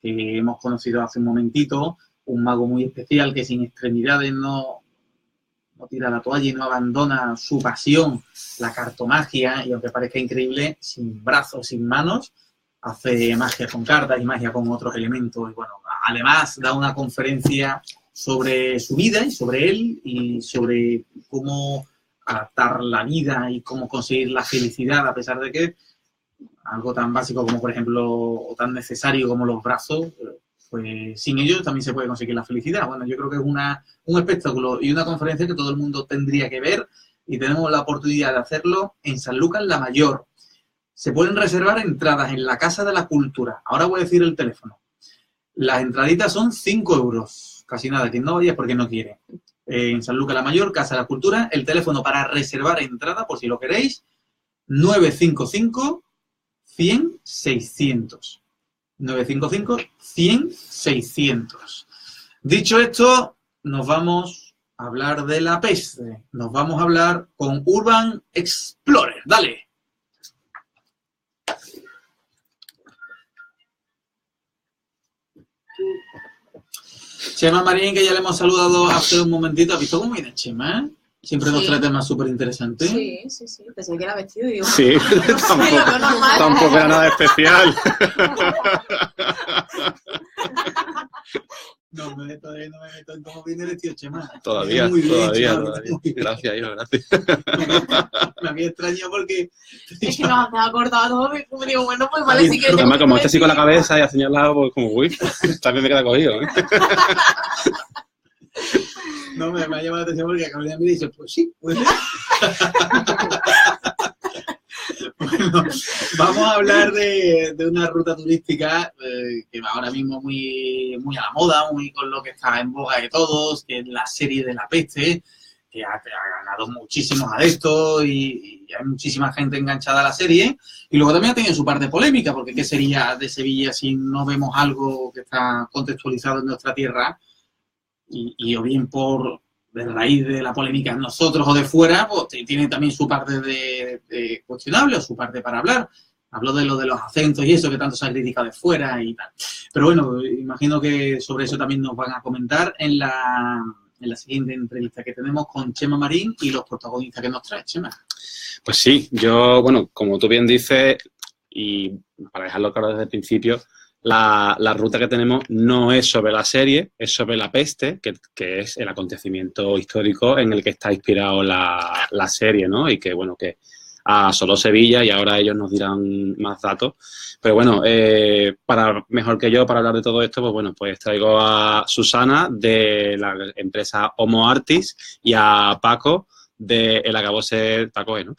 que hemos conocido hace un momentito, un mago muy especial que sin extremidades no tira la toalla y no abandona su pasión, la cartomagia, y aunque parezca increíble, sin brazos, sin manos, hace magia con cartas y magia con otros elementos. Y bueno, además da una conferencia sobre su vida y sobre él y sobre cómo adaptar la vida y cómo conseguir la felicidad, a pesar de que algo tan básico como, por ejemplo, o tan necesario como los brazos, pues sin ellos también se puede conseguir la felicidad. Bueno, yo creo que es un espectáculo y una conferencia que todo el mundo tendría que ver y tenemos la oportunidad de hacerlo en Sanlúcar la Mayor. Se pueden reservar entradas en la Casa de la Cultura. Ahora voy a decir el teléfono. Las entraditas son 5 euros. Casi nada, quien no vaya es porque no quiere. En Sanlúcar la Mayor, Casa de la Cultura, el teléfono para reservar entrada, por si lo queréis, 955 100 600. 955 100 600. Dicho esto, nos vamos a hablar de la peste. Nos vamos a hablar con Urban Explorer. Dale. Chema Marín, que ya le hemos saludado hace un momentito. ¿Has visto cómo viene Chema? Siempre nos trae temas súper interesantes. Sí. Pensé que era vestido y digo... Sí, tampoco era nada especial. No, todavía no me meto en cómo viene el tío Chema. Todavía. Gracias, hijo, gracias. Me había extrañado porque... Es que nos ha acordado, me digo, bueno, pues vale, si quieres... Además, como este así con la cabeza y ha señalado, pues como, uy, también me queda cogido, ¿eh? No, me ha llamado la atención porque Carolina me dice, pues sí, pues sí. Bueno, vamos a hablar de una ruta turística que va ahora mismo muy a la moda, muy con lo que está en boga de todos, que es la serie de La Peste, que ha ganado muchísimos adeptos y hay muchísima gente enganchada a la serie. Y luego también ha tenido su parte polémica, porque ¿qué sería de Sevilla si no vemos algo que está contextualizado en nuestra tierra? Y o bien por de raíz de la polémica en nosotros o de fuera, pues tiene también su parte de cuestionable o su parte para hablar. Hablo de lo de los acentos y eso que tanto se ha criticado de fuera y tal. Pero bueno, imagino que sobre eso también nos van a comentar en la siguiente entrevista que tenemos con Chema Marín y los protagonistas que nos trae, Chema. Pues sí, yo, bueno, como tú bien dices, y para dejarlo claro desde el principio, la ruta que tenemos no es sobre la serie, es sobre La Peste, que es el acontecimiento histórico en el que está inspirado la serie, ¿no? Y que, bueno, que asoló Sevilla y ahora ellos nos dirán más datos. Pero bueno, mejor que yo para hablar de todo esto, pues bueno, pues traigo a Susana de la empresa Homo Artis y a Paco de El Acabose, Paco, ¿no?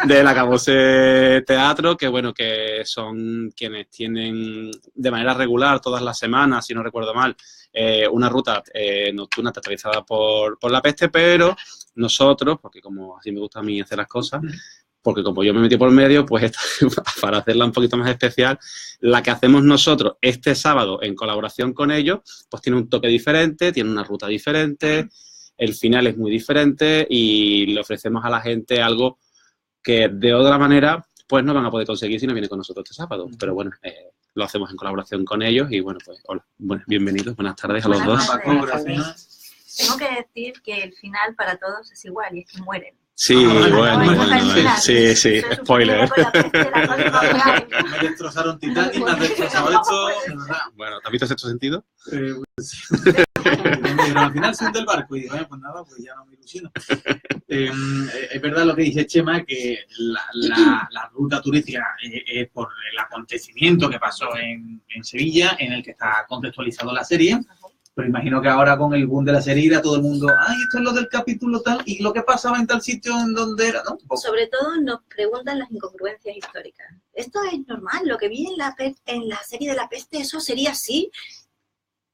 Del Acabose Teatro, que bueno, que son quienes tienen de manera regular todas las semanas, si no recuerdo mal, una ruta nocturna teatralizada por La Peste, pero nosotros, porque como así me gusta a mí hacer las cosas, porque como yo me metí por medio, pues para hacerla un poquito más especial, la que hacemos nosotros este sábado en colaboración con ellos, pues tiene un toque diferente, tiene una ruta diferente. El final es muy diferente y le ofrecemos a la gente algo que de otra manera pues no van a poder conseguir si no viene con nosotros este sábado. Pero bueno, lo hacemos en colaboración con ellos y bueno, pues hola, bienvenidos, buenas tardes a los dos. Tengo que decir que el final para todos es igual y es que mueren. Sí, sí, spoiler. Me destrozaron Titanic, me has destrozado esto. Bueno, ¿te has visto Sexto Sentido? Pero al final siento el barco y digo, pues nada, pues ya no me ilusiono. Es verdad lo que dice Chema, que la ruta turística es por el acontecimiento que pasó en Sevilla, en el que está contextualizado la serie. Pero imagino que ahora con el boom de la serie irá todo el mundo, ay, esto es lo del capítulo tal, y lo que pasaba en tal sitio en donde era, ¿no? Sobre todo nos preguntan las incongruencias históricas. ¿Esto es normal? ¿Lo que vi en la serie de La Peste, eso sería así?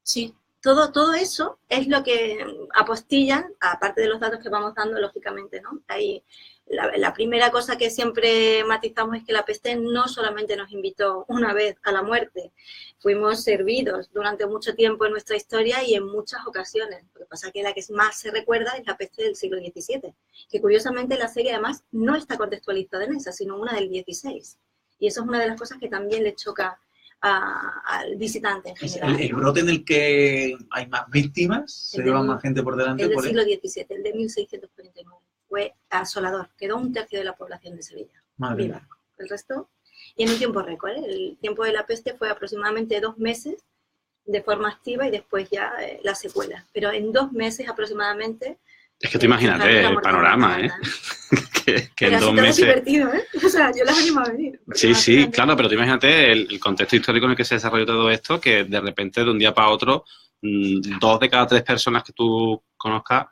Sí. Todo eso es lo que apostillan, aparte de los datos que vamos dando, lógicamente, ¿no? Ahí, la primera cosa que siempre matizamos es que La Peste no solamente nos invitó una vez a la muerte, fuimos servidos durante mucho tiempo en nuestra historia y en muchas ocasiones. Lo que pasa es que la que más se recuerda es La Peste del siglo XVII, que curiosamente la serie además no está contextualizada en esa, sino una del XVI. Y eso es una de las cosas que también le choca al visitante en general. El brote en el que hay más víctimas, se lleva más gente por delante. El del siglo XVII, el de 1649. Fue asolador, quedó 1/3 de la población de Sevilla. Madre mía. El resto, y en un tiempo récord, ¿eh? El tiempo de la peste fue aproximadamente 2 meses de forma activa y después ya la secuela. Pero en 2 meses aproximadamente... Es que tú imagínate el panorama, ¿eh? que en 2 meses... divertido, ¿eh? O sea, yo las animo a venir. Sí, claro, pero tú imagínate el contexto histórico en el que se desarrolló todo esto, que de repente, de un día para otro, 2 de cada 3 personas que tú conozcas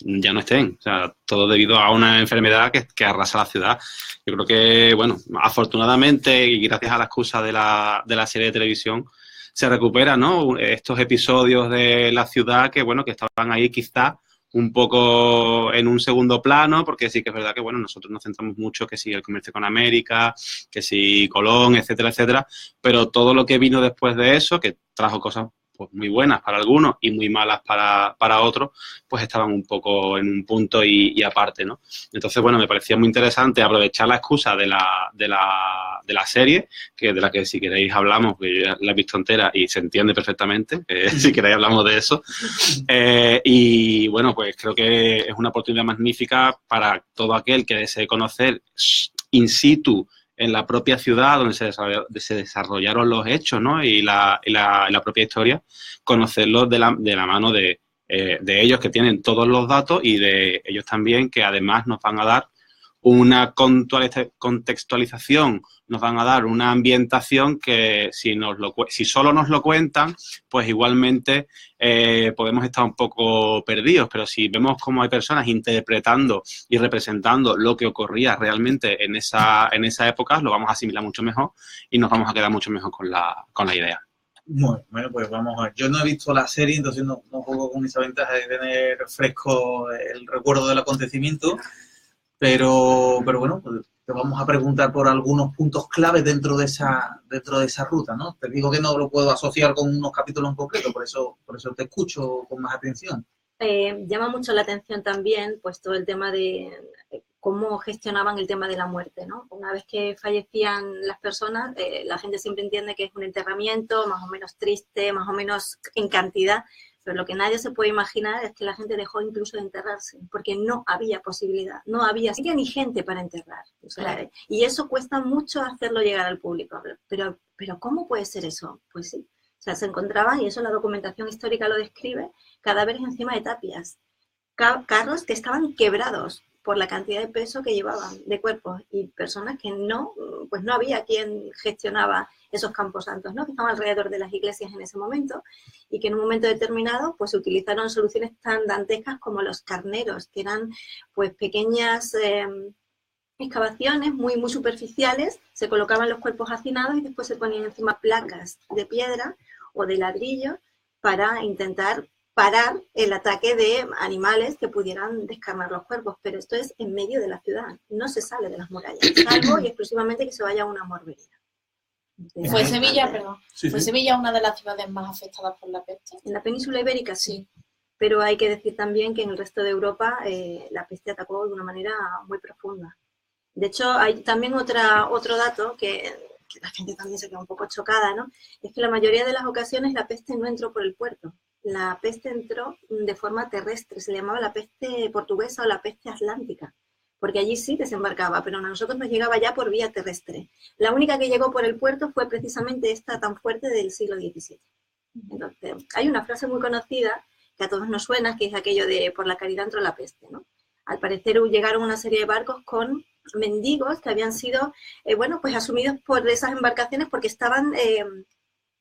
ya no estén. O sea, todo debido a una enfermedad que arrasa la ciudad. Yo creo que, bueno, afortunadamente y gracias a la excusa de la serie de televisión, se recupera, ¿no? Estos episodios de la ciudad que, bueno, que estaban ahí quizá un poco en un segundo plano, porque sí que es verdad que, bueno, nosotros nos centramos mucho que si el comercio con América, que si Colón, etcétera, etcétera, pero todo lo que vino después de eso, que trajo cosas pues muy buenas para algunos y muy malas para otros, pues estaban un poco en un punto y aparte, ¿no? Entonces, bueno, me parecía muy interesante aprovechar la excusa de la serie, que de la que si queréis hablamos, que yo ya la he visto entera y se entiende perfectamente, si queréis hablamos de eso. Y bueno, pues creo que es una oportunidad magnífica para todo aquel que desee conocer in situ en la propia ciudad donde se desarrollaron los hechos, ¿no? Y la propia historia, conocerlos de la mano de ellos que tienen todos los datos y de ellos también que además nos van a dar una contextualización, nos van a dar una ambientación que si solo nos lo cuentan, pues igualmente podemos estar un poco perdidos, pero si vemos cómo hay personas interpretando y representando lo que ocurría realmente en esa época, lo vamos a asimilar mucho mejor y nos vamos a quedar mucho mejor con la idea. Bueno, pues vamos a ver. Yo no he visto la serie, entonces no juego con esa ventaja de tener fresco el recuerdo del acontecimiento. Pero bueno, pues te vamos a preguntar por algunos puntos claves dentro de esa ruta, ¿no? Te digo que no lo puedo asociar con unos capítulos en concreto, por eso te escucho con más atención. Llama mucho la atención también, pues, todo el tema de cómo gestionaban el tema de la muerte, ¿no? Una vez que fallecían las personas, la gente siempre entiende que es un enterramiento más o menos triste, más o menos en cantidad, pero lo que nadie se puede imaginar es que la gente dejó incluso de enterrarse, porque no había posibilidad, no había ni gente para enterrar. O sea, y eso cuesta mucho hacerlo llegar al público. Pero ¿cómo puede ser eso? Pues sí. O sea, se encontraban, y eso la documentación histórica lo describe, cadáveres encima de tapias, carros que estaban quebrados por la cantidad de peso que llevaban de cuerpos y personas que no había quien gestionaba esos camposantos, ¿no? Que estaban alrededor de las iglesias en ese momento y que en un momento determinado pues se utilizaron soluciones tan dantescas como los carneros, que eran pues pequeñas excavaciones muy superficiales, se colocaban los cuerpos hacinados y después se ponían encima placas de piedra o de ladrillo para intentar parar el ataque de animales que pudieran descarnar los cuerpos, pero esto es en medio de la ciudad, no se sale de las murallas, salvo y exclusivamente que se vaya a una morbería. ¿Fue Sevilla, perdón? Sí. ¿Fue Sevilla una de las ciudades más afectadas por la peste? En la península ibérica sí, pero hay que decir también que en el resto de Europa la peste atacó de una manera muy profunda. De hecho, hay también otro dato que la gente también se queda un poco chocada, ¿no? Es que la mayoría de las ocasiones la peste no entró por el puerto. La peste entró de forma terrestre, se le llamaba la peste portuguesa o la peste atlántica, porque allí sí desembarcaba, pero a nosotros nos llegaba ya por vía terrestre. La única que llegó por el puerto fue precisamente esta tan fuerte del siglo XVII. Entonces, hay una frase muy conocida que a todos nos suena, que es aquello de por la caridad entró la peste, ¿no? Al parecer llegaron una serie de barcos con mendigos que habían sido, pues asumidos por esas embarcaciones porque estaban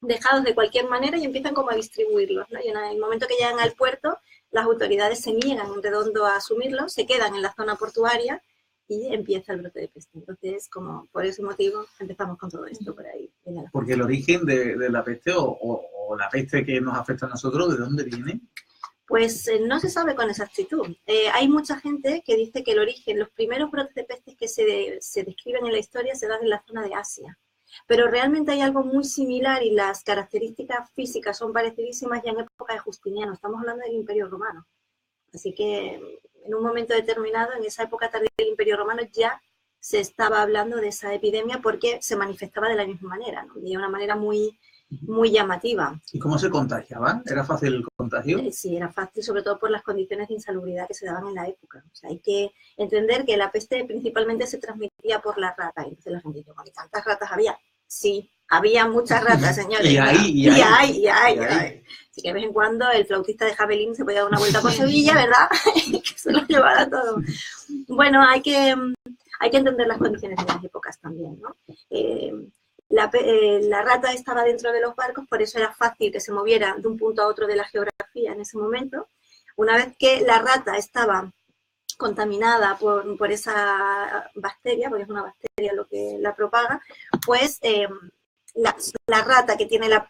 dejados de cualquier manera y empiezan como a distribuirlos, ¿no? Y en el momento que llegan al puerto, las autoridades se niegan en redondo a asumirlos, se quedan en la zona portuaria y empieza el brote de peste. Entonces, como por ese motivo, empezamos con todo esto por ahí. Porque el origen de la peste o la peste que nos afecta a nosotros, ¿de dónde viene? Pues no se sabe con exactitud. Hay mucha gente que dice que el origen, los primeros brotes de pestes que se describen en la historia se dan en la zona de Asia. Pero realmente hay algo muy similar y las características físicas son parecidísimas ya en época de Justiniano. Estamos hablando del Imperio Romano. Así que en un momento determinado, en esa época tardía del Imperio Romano, ya se estaba hablando de esa epidemia porque se manifestaba de la misma manera, ¿no? De una manera muy llamativa. ¿Y cómo se contagiaba? ¿Era fácil el contagio? Sí, era fácil, sobre todo por las condiciones de insalubridad que se daban en la época. O sea, hay que entender que la peste principalmente se transmitía por la rata. Entonces la gente dice, ¿y tantas ratas había? Sí, había muchas ratas, señores. y hay. Así que de vez en cuando el flautista de Javelin se podía dar una vuelta por Sevilla, ¿verdad? Que se lo llevara todo. Bueno, hay que entender las condiciones de las épocas también, ¿no? La rata estaba dentro de los barcos, por eso era fácil que se moviera de un punto a otro de la geografía en ese momento. Una vez que la rata estaba contaminada por esa bacteria, porque es una bacteria lo que la propaga, pues la rata que tiene la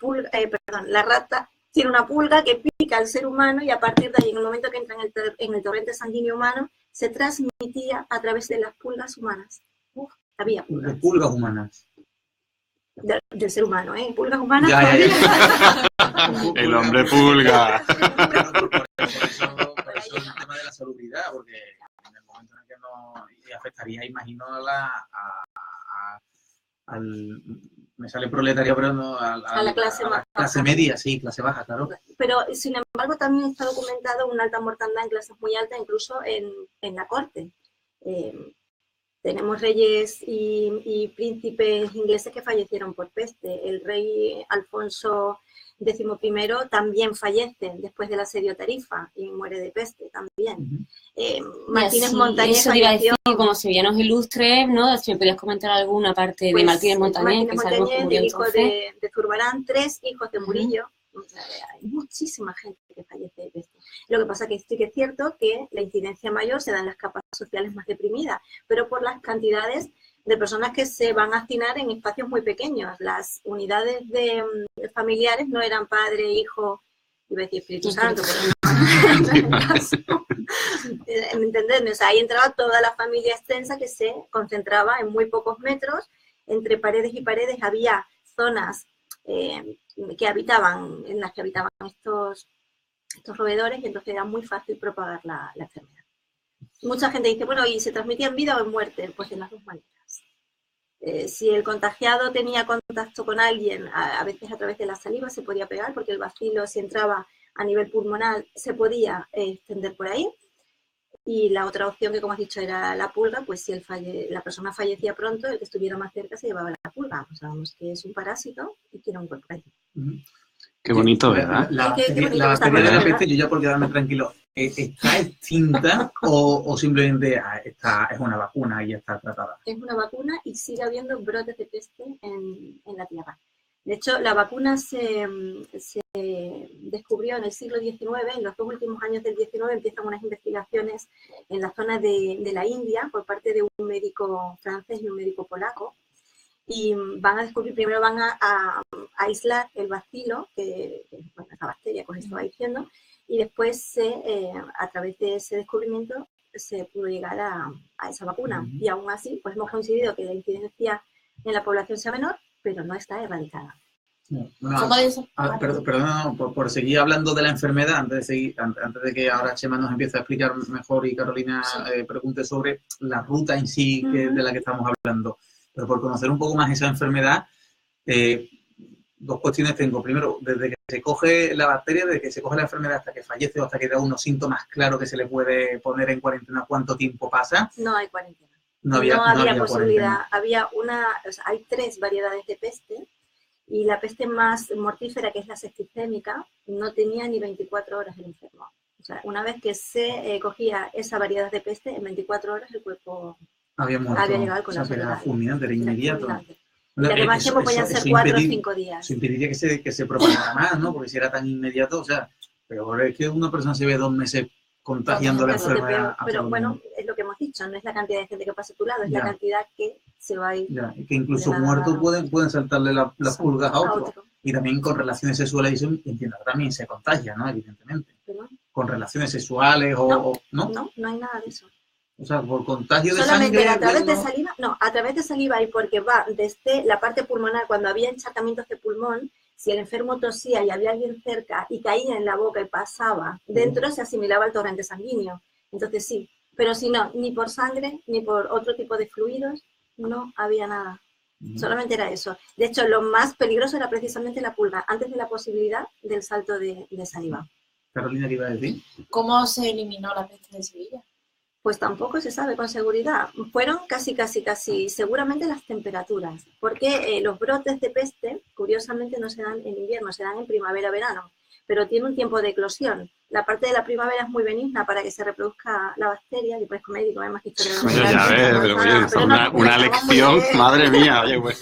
rata tiene una pulga que pica al ser humano y a partir de ahí, en el momento que entra en el torrente sanguíneo humano, se transmitía a través de las pulgas humanas. Había pulgas. De pulgas humanas. Del ser humano, ¿eh? Pulgas humanas. El hombre pulga. Por eso el tema de la salubridad, porque en el momento en el que no afectaría, imagino, me sale proletario, pero no a la clase baja. Clase media, sí, clase baja, claro. Pero, sin embargo, también está documentado una alta mortandad en clases muy altas, incluso en la corte. Tenemos reyes y príncipes ingleses que fallecieron por peste. El rey Alfonso XI también fallece después del asedio Tarifa y muere de peste también. Martínez Montañés falleció. Como sevillanos ilustres, ¿no? Si me podías comentar alguna parte de Martínez Montañés, que sabemos que murió hijo de Zurbarán, 3 hijos de Murillo. O sea, hay muchísima gente que fallece de peste. Lo que pasa que sí que es cierto que la incidencia mayor se da en las capas sociales más deprimidas, pero por las cantidades de personas que se van a hacinar en espacios muy pequeños. Las unidades familiares no eran padre, hijo, iba a decir Espíritu Santo, pero no. ¿Me entendés? O sea, ahí entraba toda la familia extensa que se concentraba en muy pocos metros. Entre paredes y paredes había zonas en las que habitaban estos roedores y entonces era muy fácil propagar la enfermedad. Mucha gente dice, bueno, ¿y se transmitía en vida o en muerte? Pues de las dos maneras. Si el contagiado tenía contacto con alguien, a veces a través de la saliva se podía pegar, porque el bacilo, si entraba a nivel pulmonar, se podía extender por ahí. Y la otra opción, que como has dicho, era la pulga, pues si la persona fallecía pronto, el que estuviera más cerca se llevaba la pulga. Pues sabemos que es un parásito y tiene un cuerpo ahí. Qué bonito, ¿verdad? La bacteria de la peste, yo ya por quedarme tranquilo, ¿está extinta o simplemente es una vacuna y ya está tratada? Es una vacuna y sigue habiendo brotes de peste en la Tierra. De hecho, la vacuna se descubrió en el siglo XIX, en los 2 últimos años del XIX empiezan unas investigaciones en la zona de la India por parte de un médico francés y un médico polaco, y van a descubrir, primero van a aislar el bacilo, que bueno, esa bacteria que os estaba diciendo, y después a través de ese descubrimiento se pudo llegar a esa vacuna. Y aún así, pues hemos coincidido que la incidencia en la población sea menor, pero no está erradicada. Perdón, por seguir hablando de la enfermedad, antes de que ahora Chema nos empiece a explicar mejor y Carolina pregunte sobre la ruta en sí de la que estamos hablando. Pero por conocer un poco más esa enfermedad, 2 cuestiones tengo. Primero, desde que se coge la bacteria, desde que se coge la enfermedad hasta que fallece o hasta que da unos síntomas claros que se le puede poner en cuarentena, ¿cuánto tiempo pasa? No hay cuarentena. No había posibilidad. Había hay 3 variedades de peste y la peste más mortífera, que es la septicémica, no tenía ni 24 horas el enfermo. O sea, una vez que se cogía esa variedad de peste, en 24 horas el cuerpo había llegado al colapso. Era fulminante, era inmediato. Y además tiempo podían ser 4 o 5 días. Eso impediría que se propagara más, ¿no? Porque si era tan inmediato, o sea, pero es que una persona se ve 2 meses contagiando la enfermedad. Pero bueno, es lo que hemos dicho, no es la cantidad de gente que pasa a tu lado, es la cantidad que se va a ir. Que incluso muertos pueden saltarle las pulgas a otro. Y también con relaciones sexuales, entiendo, también se contagia, ¿no? Evidentemente. ¿Perdón? Con relaciones sexuales ¿no? No hay nada de eso. O sea, por contagio de solamente sangre... a través de saliva, a través de saliva, y porque va desde la parte pulmonar, cuando había encharcamientos de pulmón, si el enfermo tosía y había alguien cerca y caía en la boca y pasaba dentro, se asimilaba al torrente sanguíneo. Entonces sí, Pero si no, ni por sangre, ni por otro tipo de fluidos, no había nada. Solamente era eso. De hecho, lo más peligroso era precisamente la pulga, antes de la posibilidad del salto de saliva. Carolina, ¿qué iba a decir? ¿Cómo se eliminó la peste de Sevilla? Pues tampoco se sabe con seguridad. Fueron casi seguramente las temperaturas, porque los brotes de peste, curiosamente, no se dan en invierno, se dan en primavera-verano, pero tiene un tiempo de eclosión. La parte de la primavera es muy benigna para que se reproduzca la bacteria, y parezco médico, me has dicho que no ya ves, pero oye, una lección, madre mía. Oye, bueno.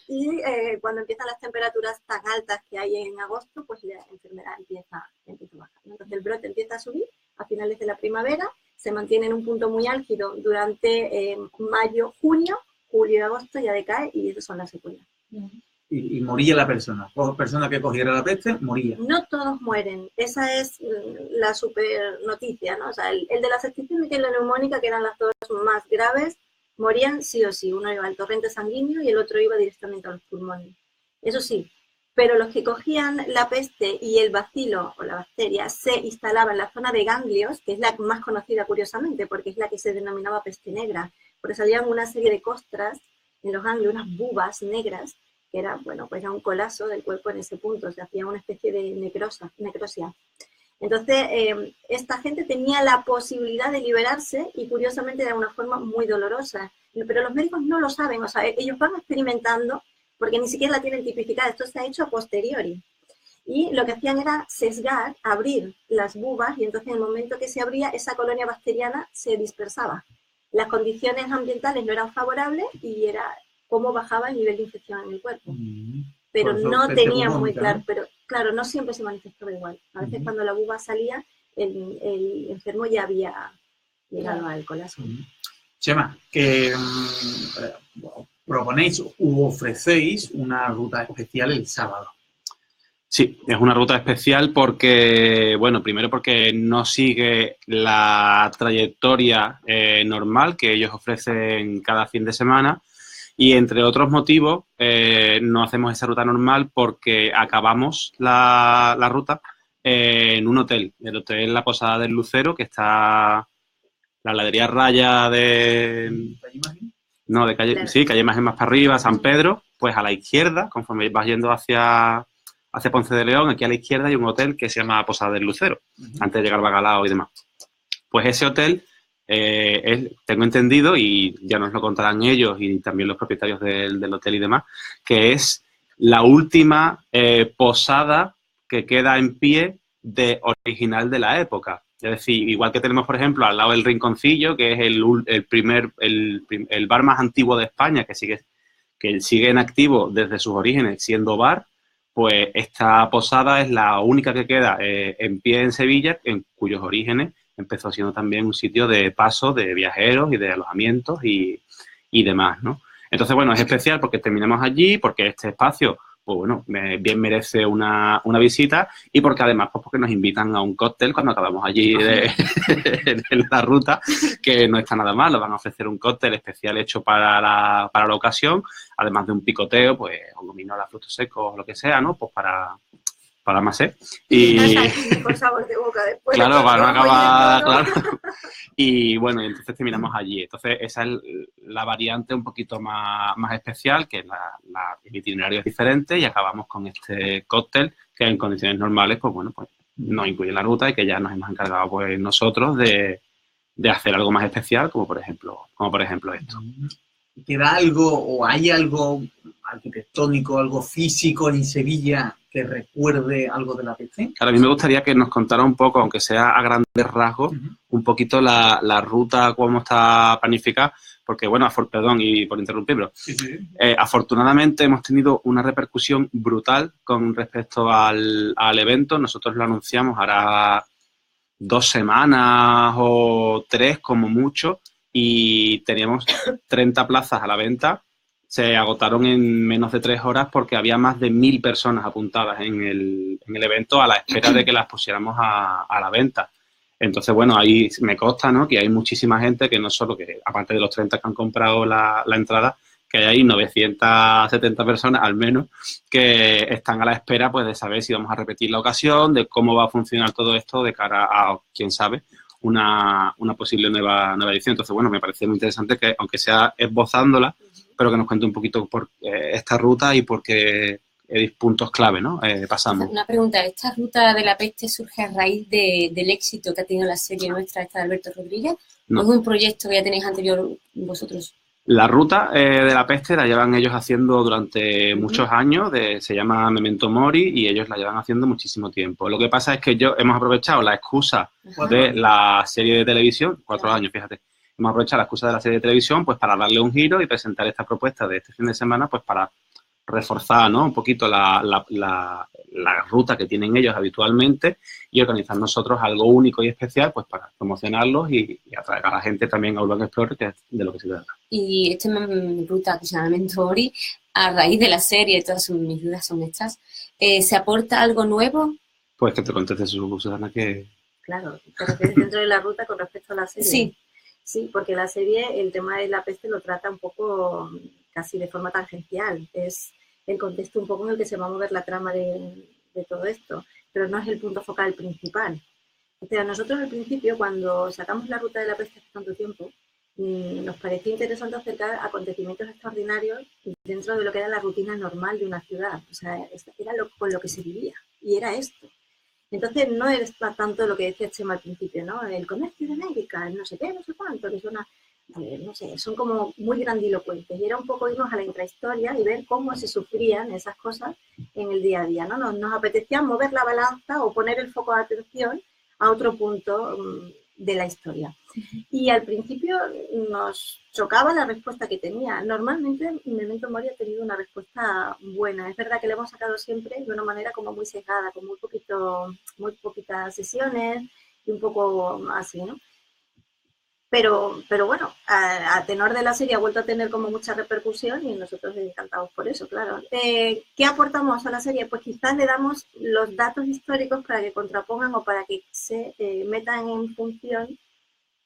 Y cuando empiezan las temperaturas tan altas que hay en agosto, pues la enfermedad empieza a bajar. Entonces el brote empieza a subir a finales de la primavera, se mantiene en un punto muy álgido durante mayo, junio, julio y agosto, ya decae y esas son las secuelas. Y moría la persona. La persona que cogiera la peste, moría. No todos mueren. Esa es la super noticia, ¿no? O sea, el de la septicemia y la neumónica, que eran las dos más graves, morían sí o sí. Uno iba al torrente sanguíneo y el otro iba directamente a los pulmones. Eso sí. Pero los que cogían la peste y el bacilo o la bacteria se instalaba en la zona de ganglios, que es la más conocida curiosamente, porque es la que se denominaba peste negra, porque salían una serie de costras en los ganglios, unas bubas negras, que era, bueno, pues era un colapso del cuerpo en ese punto, se hacía una especie de necrosia. Entonces, esta gente tenía la posibilidad de liberarse y curiosamente de una forma muy dolorosa, pero los médicos no lo saben, o sea, ellos van experimentando porque ni siquiera la tienen tipificada, esto se ha hecho a posteriori. Y lo que hacían era sesgar, abrir las bubas, y entonces en el momento que se abría, esa colonia bacteriana se dispersaba. Las condiciones ambientales no eran favorables y era cómo bajaba el nivel de infección en el cuerpo. Pero no tenían muy claro, pero claro, no siempre se manifestaba igual. A veces cuando la buba salía, el enfermo ya había llegado al colapso. Chema, que proponéis u ofrecéis una ruta especial el sábado. Sí, es una ruta especial porque, bueno, primero porque no sigue la trayectoria normal que ellos ofrecen cada fin de semana y, entre otros motivos, no hacemos esa ruta normal porque acabamos la ruta en un hotel, el hotel La Posada del Lucero, que está la heladería Raya de... No, de calle, claro. Sí, calle Imagen más para arriba, San Pedro, pues a la izquierda, conforme vas yendo hacia Ponce de León, aquí a la izquierda hay un hotel que se llama Posada del Lucero, antes de llegar a Bacalao y demás. Pues ese hotel, tengo entendido, y ya nos lo contarán ellos y también los propietarios del hotel y demás, que es la última posada que queda en pie original de la época. Es decir, igual que tenemos, por ejemplo, al lado del Rinconcillo, que es el bar más antiguo de España, que sigue en activo desde sus orígenes, siendo bar, pues esta posada es la única que queda en pie en Sevilla, en cuyos orígenes empezó siendo también un sitio de paso de viajeros y de alojamientos y demás, ¿no? Entonces, bueno, es especial porque terminamos allí, porque este espacio, pues bueno, bien merece una visita y porque además, pues porque nos invitan a un cóctel cuando acabamos allí en la ruta, que no está nada mal, nos van a ofrecer un cóctel especial hecho para la ocasión, además de un picoteo, pues, o gominola, frutos secos, o lo que sea, ¿no? Pues para más sed. Y con sabor de boca después. Claro, para no acabar, claro. Y bueno, entonces terminamos allí. Entonces esa es la variante un poquito más especial, que el itinerario es diferente y acabamos con este cóctel que en condiciones normales, pues bueno, pues nos incluye la ruta y que ya nos hemos encargado pues nosotros de hacer algo más especial, como por ejemplo esto. ¿Queda algo o hay algo arquitectónico, algo físico en Sevilla que recuerde algo de la peste? Claro, a mí me gustaría que nos contara un poco, aunque sea a grandes rasgos, un poquito la ruta, cómo está planificada, porque, bueno, perdón y por interrumpirlo, afortunadamente hemos tenido una repercusión brutal con respecto al evento. Nosotros lo anunciamos hará 2 semanas o 3 como mucho y teníamos 30 plazas a la venta. Se agotaron en menos de 3 horas porque había más de 1000 personas apuntadas en el evento a la espera de que las pusiéramos a la venta. Entonces, bueno, ahí me consta, ¿no?, que hay muchísima gente que no solo que, aparte de los 30 que han comprado la entrada, que hay ahí 970 personas al menos que están a la espera pues de saber si vamos a repetir la ocasión, de cómo va a funcionar todo esto de cara a, quién sabe, una posible nueva edición. Entonces, bueno, me parece muy interesante que, aunque sea esbozándola, pero que nos cuente un poquito por esta ruta y por qué puntos clave, ¿no? Pasamos. Una pregunta, ¿esta ruta de la peste surge a raíz del éxito que ha tenido la serie nuestra, esta de Alberto Rodríguez? No. ¿O es un proyecto que ya tenéis anterior vosotros? La ruta de la peste la llevan ellos haciendo durante muchos años, se llama Memento Mori, y ellos la llevan haciendo muchísimo tiempo. Lo que pasa es que hemos aprovechado la excusa de la serie de televisión, 4 años, fíjate, hemos aprovechado la excusa de la serie de televisión pues para darle un giro y presentar esta propuesta de este fin de semana pues para reforzar, ¿no?, un poquito la ruta que tienen ellos habitualmente y organizar nosotros algo único y especial pues para promocionarlos y atraer a la gente también a Urban Explorer, que es de lo que se trata. Y esta ruta que se llama Memento Mori, a raíz de la serie, todas mis dudas son estas, ¿se aporta algo nuevo? Pues que te conteste Susana que... Claro, te refieres dentro de la ruta con respecto a la serie. Sí. Sí, porque la serie, el tema de la peste lo trata un poco casi de forma tangencial. Es el contexto un poco en el que se va a mover la trama de todo esto, pero no es el punto focal principal. O sea, nosotros al principio, cuando sacamos la ruta de la peste hace tanto tiempo, nos parecía interesante acercar acontecimientos extraordinarios dentro de lo que era la rutina normal de una ciudad. O sea, era con lo que se vivía, y era esto. Entonces, no es tanto lo que decía Chema al principio, ¿no? El comercio de América, el no sé qué, no sé cuánto, que suena, no sé, son como muy grandilocuentes. Y era un poco irnos a la intrahistoria y ver cómo se sufrían esas cosas en el día a día, ¿no? Nos apetecía mover la balanza o poner el foco de atención a otro punto de la historia. Y al principio nos chocaba la respuesta que tenía. Normalmente Memento Mori ha tenido una respuesta buena. Es verdad que le hemos sacado siempre de una manera como muy sesgada, con muy poquitas sesiones y un poco así, ¿no? Pero bueno, a tenor de la serie ha vuelto a tener como mucha repercusión y nosotros encantados por eso, claro. ¿Qué aportamos a la serie? Pues quizás le damos los datos históricos para que contrapongan o para que se metan en función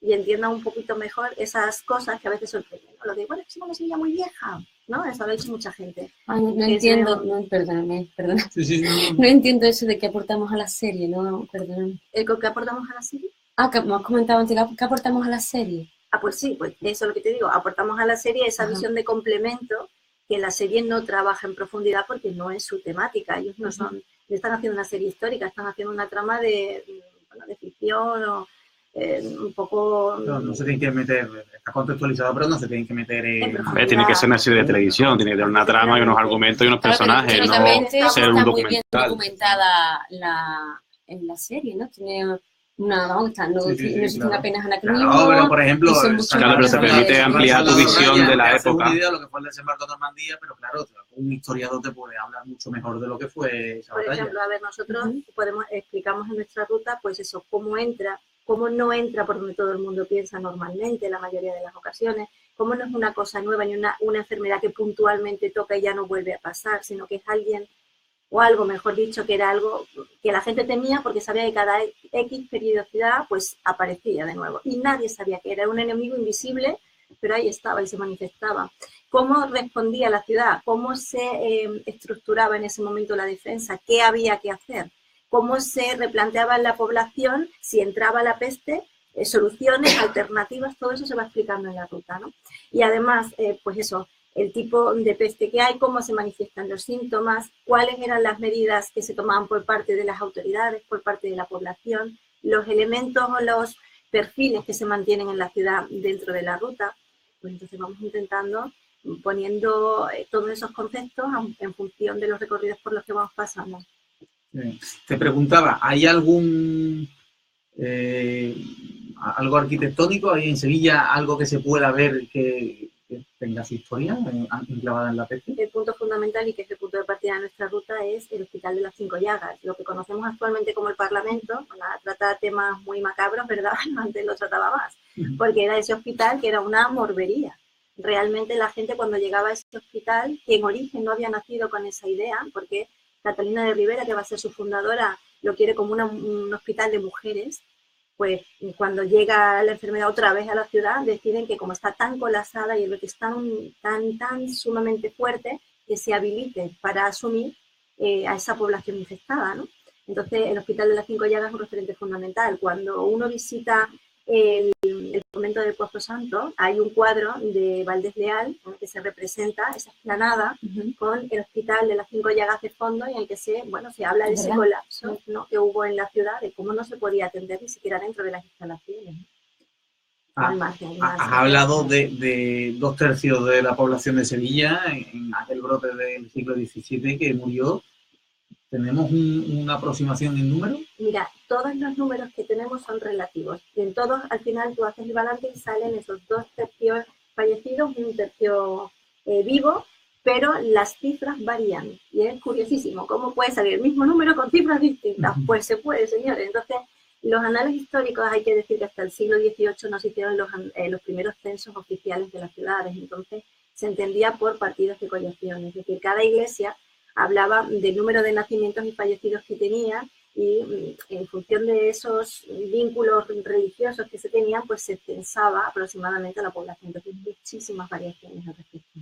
y entiendan un poquito mejor esas cosas que a veces sorprenden, ¿no? Lo de, bueno, es una serie muy vieja, ¿no? Eso lo ha dicho mucha gente. No entiendo, perdóname. Sí, no entiendo eso de qué aportamos a la serie, no, perdóname. ¿Qué aportamos a la serie? Que hemos comentado antes, ¿qué aportamos a la serie? Pues sí, pues eso es lo que te digo, aportamos a la serie esa visión de complemento que la serie no trabaja en profundidad porque no es su temática. Ellos no están haciendo una serie histórica, están haciendo una trama de ficción o un poco... No se tienen que meter, está contextualizado, pero no se tienen que meter en... Tiene que ser una serie de televisión, tiene que tener una trama y unos argumentos y unos personajes, no ser un documental. Está muy bien documentada en la serie, ¿no? Tiene no existen apenas anacronismos. Claro, pero por ejemplo, pero te permite ampliar tu visión de la época. Un video, lo que fue el desembarco de Normandía, pero claro, un historiador te puede hablar mucho mejor de lo que fue esa batalla. Por ejemplo, a ver, nosotros explicamos en nuestra ruta, pues eso, cómo no entra por donde todo el mundo piensa normalmente, la mayoría de las ocasiones, cómo no es una cosa nueva ni una enfermedad que puntualmente toca y ya no vuelve a pasar, sino que es alguien o algo, mejor dicho, que era algo que la gente temía porque sabía que cada X periodicidad pues aparecía de nuevo y nadie sabía que era un enemigo invisible, pero ahí estaba y se manifestaba. ¿Cómo respondía la ciudad? ¿Cómo se estructuraba en ese momento la defensa? ¿Qué había que hacer? ¿Cómo se replanteaba en la población si entraba la peste? Soluciones, alternativas, todo eso se va explicando en la ruta, ¿no? Y además, pues eso, el tipo de peste que hay, cómo se manifiestan los síntomas, cuáles eran las medidas que se tomaban por parte de las autoridades, por parte de la población, los elementos o los perfiles que se mantienen en la ciudad dentro de la ruta. Pues entonces vamos intentando, poniendo todos esos conceptos en función de los recorridos por los que vamos pasando. Te preguntaba, ¿hay algo arquitectónico ahí en Sevilla, algo que se pueda ver que tenga su historia enclavada en la peste? El punto fundamental y que es el punto de partida de nuestra ruta es el Hospital de las Cinco Llagas, lo que conocemos actualmente como el Parlamento. Trata temas muy macabros, ¿verdad? Antes lo trataba más, porque era ese hospital que era una morbería. Realmente la gente cuando llegaba a ese hospital, que en origen no había nacido con esa idea, porque Catalina de Rivera, que va a ser su fundadora, lo quiere como un hospital de mujeres, pues cuando llega la enfermedad otra vez a la ciudad, deciden que como está tan colapsada y el brote es tan sumamente fuerte, que se habilite para asumir a esa población infectada, ¿no? Entonces, el Hospital de las Cinco Llagas es un referente fundamental. Cuando uno visita el convento del Pozo Santo, hay un cuadro de Valdés Leal en el que se representa esa explanada con el hospital de las 5 llagas de fondo, y en el que se habla de ese colapso, ¿no?, que hubo en la ciudad, de cómo no se podía atender ni siquiera dentro de las instalaciones. Has hablado de 2/3 de la población de Sevilla en aquel brote del siglo XVII que murió. ¿Tenemos una aproximación en número? Mira, todos los números que tenemos son relativos. En todos, al final, tú haces el balance y salen esos 2/3 fallecidos, 1/3 vivo, pero las cifras varían. Y es curiosísimo, ¿cómo puede salir el mismo número con cifras distintas? Pues se puede, señores. Entonces, los anales históricos, hay que decir que hasta el siglo XVIII no se hicieron los primeros censos oficiales de las ciudades. Entonces, se entendía por partidos de collación. Es decir, cada iglesia hablaba del número de nacimientos y fallecidos que tenía, y en función de esos vínculos religiosos que se tenían, pues se censaba aproximadamente a la población. Entonces, muchísimas variaciones al respecto.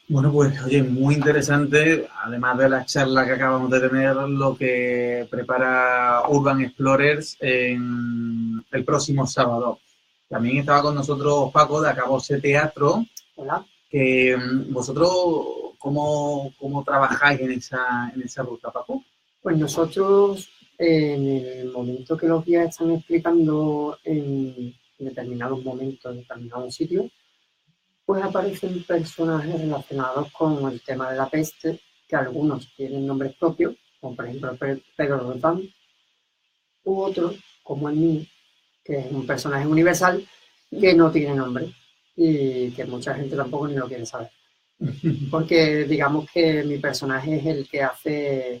Bueno, pues, oye, muy interesante, además de la charla que acabamos de tener, lo que prepara Urban Explorers en el próximo sábado. También estaba con nosotros Paco, de Acabose Teatro. Hola. Que vosotros... ¿Cómo trabajáis en esa ruta, Paco? Pues nosotros, en el momento que los guías están explicando en determinados momentos, en determinados sitios, pues aparecen personajes relacionados con el tema de la peste, que algunos tienen nombres propios, como por ejemplo Pedro Roldán, u otros, como el mío, que es un personaje universal que no tiene nombre y que mucha gente tampoco ni lo quiere saber. Porque digamos que mi personaje es el que es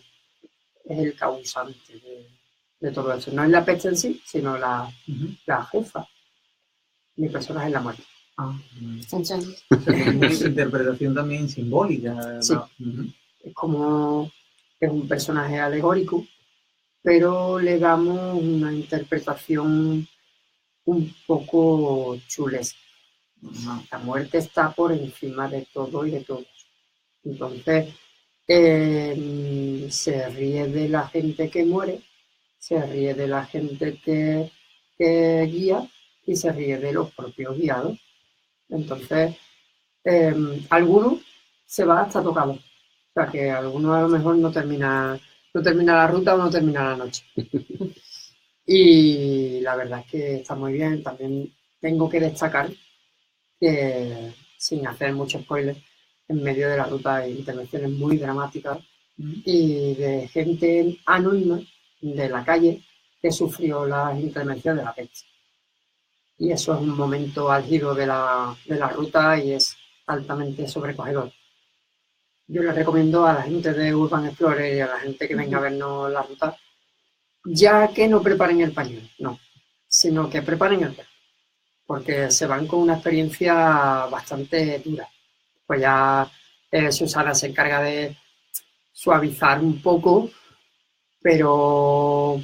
el causante de todo eso. No es la peste en sí, sino la jefa. Mi personaje es la muerte. Es interpretación también simbólica. Sí. Es como es un personaje alegórico, pero le damos una interpretación un poco chulesca. La muerte está por encima de todo y de todos. Entonces, se ríe de la gente que muere, se ríe de la gente que guía y se ríe de los propios guiados. Entonces, alguno se va hasta tocado. O sea, que alguno a lo mejor no termina la ruta o no termina la noche. Y la verdad es que está muy bien. También tengo que destacar que, sin hacer mucho spoiler, en medio de la ruta hay intervenciones muy dramáticas y de gente anónima de la calle que sufrió las intervenciones de la peste. Y eso es un momento álgido de la ruta y es altamente sobrecogedor. Yo les recomiendo a la gente de Urban Explorer y a la gente que venga a vernos la ruta, ya que no preparen el pañuelo, no, sino que preparen el verbo, porque se van con una experiencia bastante dura. Pues ya Susana se encarga de suavizar un poco, pero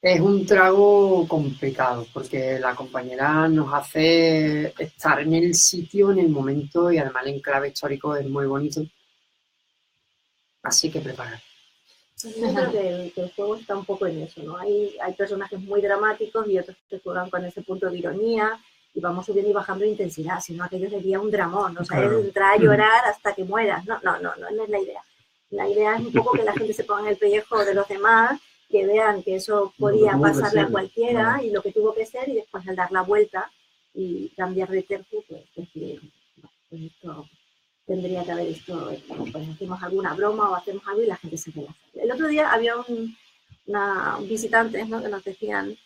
es un trago complicado, porque la compañera nos hace estar en el sitio, en el momento, y además el enclave histórico es muy bonito. Así que preparar. Yo creo que el juego está un poco en eso, ¿no? Hay personajes muy dramáticos y otros que juegan con ese punto de ironía y vamos subiendo y bajando de intensidad, si no aquello sería un dramón, o sea, claro, es entrar a llorar hasta que mueras. No es la idea. La idea es un poco que la gente se ponga en el pellejo de los demás, que vean que eso podía pasarle a cualquiera y lo que tuvo que ser, y después al dar la vuelta y cambiar de tercio, pues decir, pues esto tendría que haber esto, pues hacemos alguna broma o hacemos algo y la gente se relaja. El otro día había un visitantes, ¿no?, que nos decían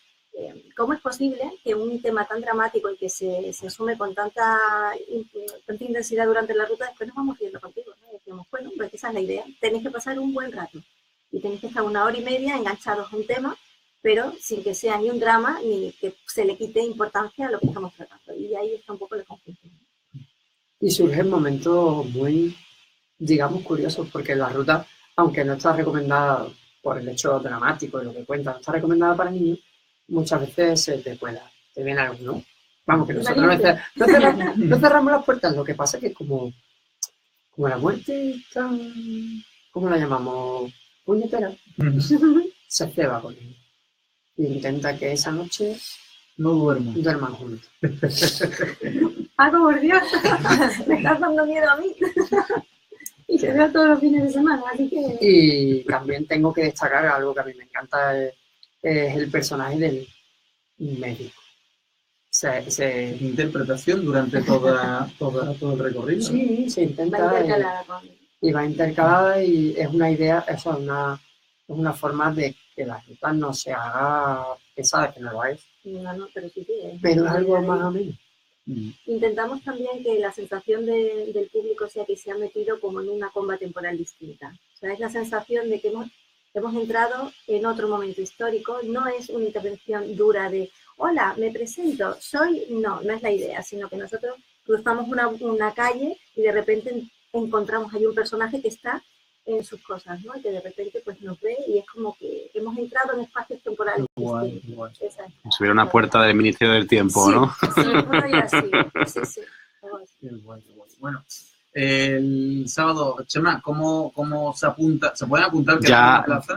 cómo es posible que un tema tan dramático y que se asume con tanta intensidad durante la ruta, después nos vamos riendo contigo, ¿no? Y decíamos, bueno, pues esa es la idea, tenéis que pasar un buen rato y tenéis que estar 1 hora y media enganchados a un tema, pero sin que sea ni un drama ni que se le quite importancia a lo que estamos tratando, y ahí está un poco el conflicto. Y surgen momentos muy, digamos, curiosos, porque la ruta, aunque no está recomendada por el hecho dramático de lo que cuenta, no está recomendada para niños, muchas veces se te cuela, te viene algo, ¿no? Vamos, que nosotros no cerramos las puertas, lo que pasa es que como la muerte está, ¿cómo la llamamos? Puñetera, se ceba con él. E intenta que esa noche No duermo. Duerman juntos. Por Dios, me estás dando miedo a mí. Y te veo todos los fines de semana, así que... Y también tengo que destacar algo que a mí me encanta, es el personaje del médico. Interpretación durante todo el recorrido. Sí, se intenta. Va intercalada y va intercalada y es una idea, eso es una forma de que la ruta no se haga pesada, que no lo es. No, pero sí. Pero es algo más ameno. Intentamos también que la sensación del público sea que se ha metido como en una comba temporal distinta. O sea, es la sensación de que hemos entrado en otro momento histórico. No es una intervención dura de hola, me presento, no es la idea, sino que nosotros cruzamos una calle y de repente encontramos ahí un personaje que está en sus cosas, ¿no? Y que de repente pues nos ve y es como que hemos entrado en espacios temporales distintos. Si hubiera una puerta del Ministerio del Tiempo, sí, ¿no? Sí, bueno, así. Sí. Bueno, el sábado, Chema, ¿cómo se apunta? ¿Se pueden apuntar?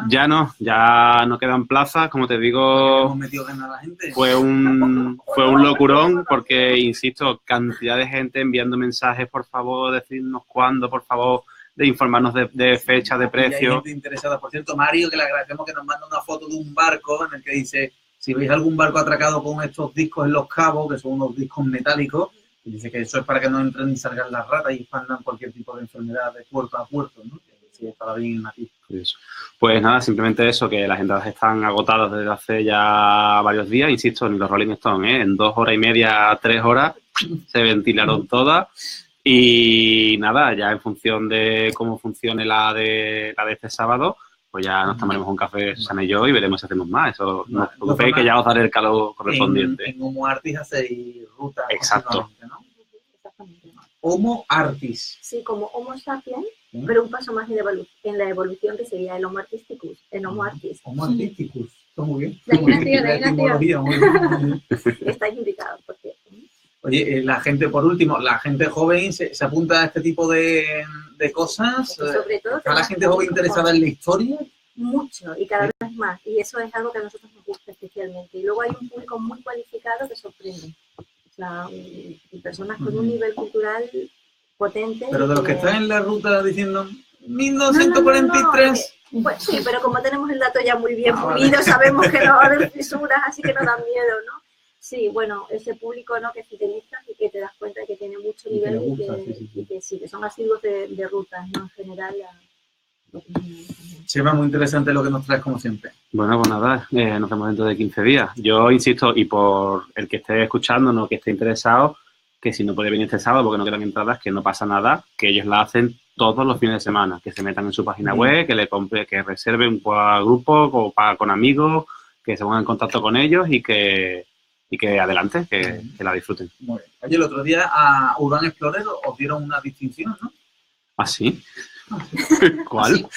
Ya no quedan plazas, como te digo. ¿Hemos metido ganas a la gente? Fue un locurón porque, insisto, cantidad de gente enviando mensajes, por favor, decirnos cuándo, por favor, de informarnos de fecha, de precio. Hay gente interesada. Por cierto, Mario, que le agradecemos que nos manda una foto de un barco en el que dice, si veis algún barco atracado con estos discos en los cabos, que son unos discos metálicos, y dice que eso es para que no entren ni salgan las ratas y expandan cualquier tipo de enfermedad de puerto a puerto, ¿no? Que sí, estaba bien el matiz. Pues nada, simplemente eso, que las entradas están agotadas desde hace ya varios días, insisto, ni los Rolling Stones, en 2 horas y media, 3 horas, se ventilaron todas. Y nada, ya en función de cómo funcione la de este sábado, pues ya nos tomaremos un café, Susana y yo, y veremos si hacemos más. Eso no os preocupéis, que ya os daré el calor correspondiente. En Homo Artis hacéis ruta. Exacto. ¿No? Homo Artis. Sí, como Homo sapiens, pero un paso más en la evolución, que sería el Homo artisticus, el Homo Artis. Homo artisticus, está muy bien. La etimología. Estáis invitados, por cierto. Oye, la gente, por último, la gente joven se apunta a este tipo de cosas. Sobre todo, ¿Está la gente joven interesada en la historia? Mucho, y cada vez más. Y eso es algo que a nosotros nos gusta especialmente. Y luego hay un público muy cualificado que sorprende. O sea, personas con un nivel cultural potente. Pero de los que están en la ruta diciendo 1943... Pues sí, pero como tenemos el dato ya muy bien pulido, sabemos que no va a haber fisuras, así que no dan miedo, ¿no? Sí, bueno, ese público, ¿no?, que fideliza y que te das cuenta de que tiene mucho nivel y que sí, que son asiduos de rutas, ¿no? En general. Chema, muy interesante lo que nos traes, como siempre. Bueno, pues nada, nos vemos dentro de 15 días. Yo insisto, y por el que esté escuchando, no que esté interesado, que si no puede venir este sábado porque no quedan entradas, que no pasa nada, que ellos la hacen todos los fines de semana, que se metan en su página web, que le compre, que reserven por grupo o con amigos, que se pongan en contacto con ellos y que adelante, que la disfruten. Muy bien. Oye, el otro día a Urban Explorer os dieron una distinción, ¿no? ¿Ah, sí? ¿Cuál? Sí.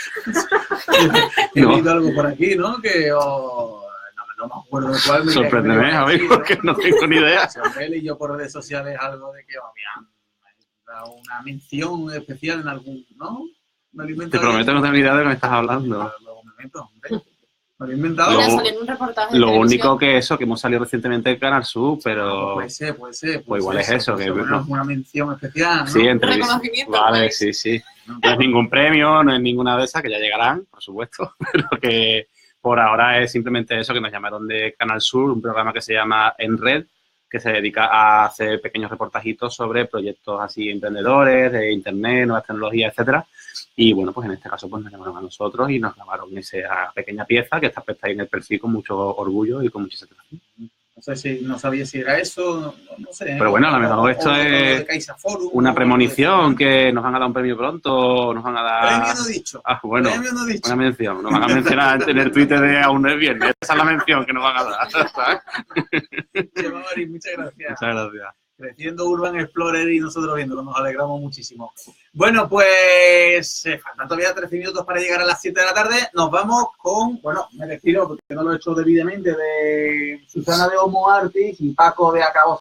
He leído algo por aquí, ¿no? Que no me acuerdo de cuál. Sorpréndeme, a ver, porque no tengo ni idea. He leído por redes sociales algo de que había una mención especial en algún, ¿no? Te prometo que no tengo ni idea de lo que me estás hablando. Luego me meto, hombre. ¿Me lo he inventado? Lo único que hemos salido recientemente en Canal Sur, pero... Puede ser. Pues igual es eso. Que una mención especial, ¿no? Sí, vale, sí. No es ningún premio, no es ninguna de esas, que ya llegarán, por supuesto, pero que por ahora es simplemente eso, que nos llamaron de Canal Sur, un programa que se llama En Red, que se dedica a hacer pequeños reportajitos sobre proyectos así emprendedores, de internet, nuevas tecnologías, etcétera. Y bueno, pues en este caso pues nos llamaron a nosotros y nos grabaron esa pequeña pieza que está puesta ahí en el perfil con mucho orgullo y con mucha satisfacción. No sabía si era eso, no sé. Pero bueno, a lo mejor esto es una premonición, que nos van a dar un premio pronto, nos van a dar... Premio no dicho. Ah, bueno, premio no dicho. Una mención. Nos van a mencionar en el Twitter de Aún no es viernes. Esa es la mención que nos van a dar, ¿sabes? Chema Marín, muchas gracias. Muchas gracias. Creciendo Urban Explorer y nosotros viéndolo, nos alegramos muchísimo. Bueno, pues faltan todavía 13 minutos para llegar a las 7 de la tarde. Nos vamos con, bueno, me despido porque no lo he hecho debidamente, de Susana de Homo Artis y Paco de Acabos